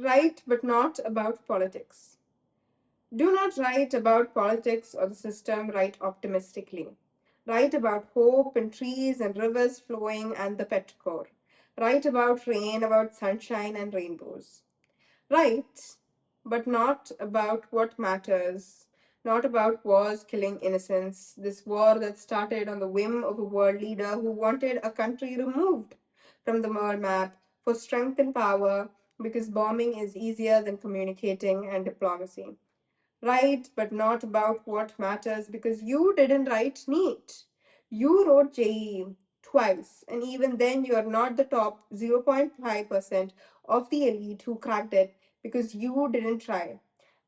Write, but not about politics. Do not write about politics or the system, write optimistically. Write about hope and trees and rivers flowing and the petrichor. Write about rain, about sunshine and rainbows. Write, but not about what matters, not about wars killing innocents, this war that started on the whim of a world leader who wanted a country removed from the world map for strength and power because bombing is easier than communicating and diplomacy. Write, but not about what matters because you didn't write NEET. You wrote JEE twice, and even then, you are not the top 0.5% of the elite who cracked it because you didn't try.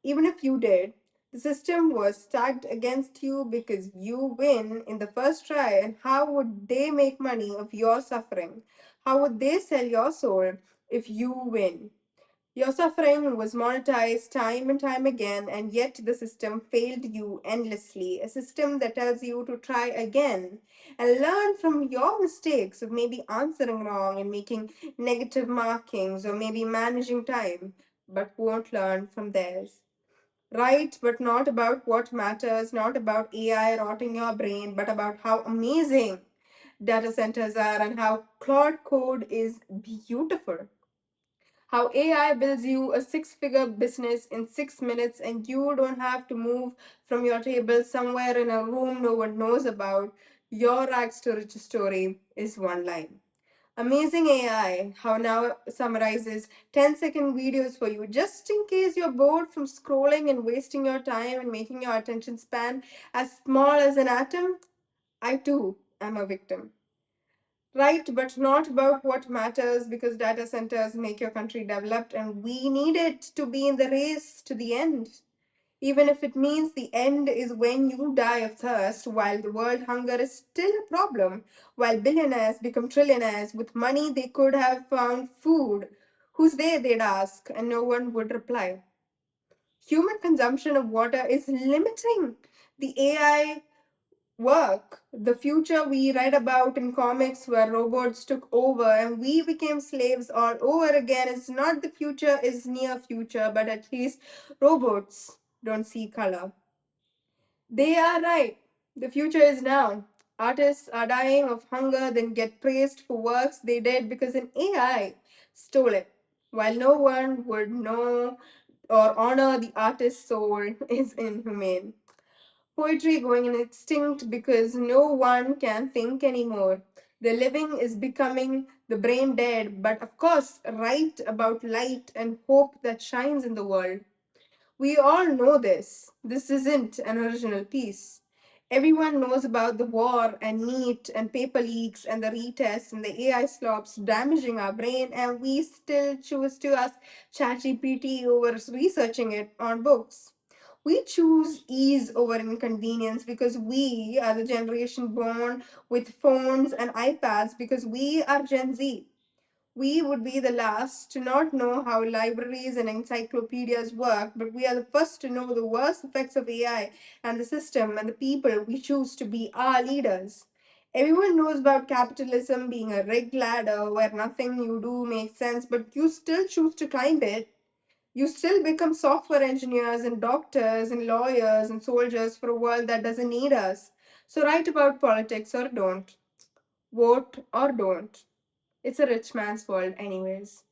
Even if you did, the system was stacked against you because you win in the first try, and how would they make money of your suffering? How would they sell your soul if you win? Your suffering was monetized time and time again, and yet the system failed you endlessly. A system that tells you to try again and learn from your mistakes of maybe answering wrong and making negative markings or maybe managing time, but won't learn from theirs. Right, but not about what matters, not about AI rotting your brain, but about how amazing data centers are and how Claude Code is beautiful. How AI builds you a six-figure business in 6 minutes and you don't have to move from your table somewhere in a room no one knows about. Your rags to riches story is one line. Amazing AI, how now summarizes 10-second videos for you just in case you're bored from scrolling and wasting your time and making your attention span as small as an atom. I too am a victim. Right, but not about what matters because data centers make your country developed and we need it to be in the race to the end. Even if it means the end is when you die of thirst, while the world hunger is still a problem, while billionaires become trillionaires with money they could have found food. Who's there, they'd ask, and no one would reply. Human consumption of water is limiting the AI work. The future we read about in comics where robots took over and we became slaves all over again is not the future, is near future, but at least robots don't see color. They are right. The future is now. Artists are dying of hunger, then get praised for works they did because an AI stole it. While no one would know or honor the artist's soul is inhumane. Poetry going extinct because no one can think anymore. The living is becoming the brain dead, but of course, write about light and hope that shines in the world. We all know this. This isn't an original piece. Everyone knows about the war and NEET and paper leaks and the retests and the AI slops damaging our brain, and we still choose to ask ChatGPT over researching it on books. We choose ease over inconvenience because we are the generation born with phones and iPads because we are Gen Z. We would be the last to not know how libraries and encyclopedias work, but we are the first to know the worst effects of AI and the system and the people we choose to be our leaders. Everyone knows about capitalism being a rigged ladder where nothing you do makes sense, but you still choose to climb it. You still become software engineers and doctors and lawyers and soldiers for a world that doesn't need us. So write about politics or don't. Vote or don't. It's a rich man's world, anyways.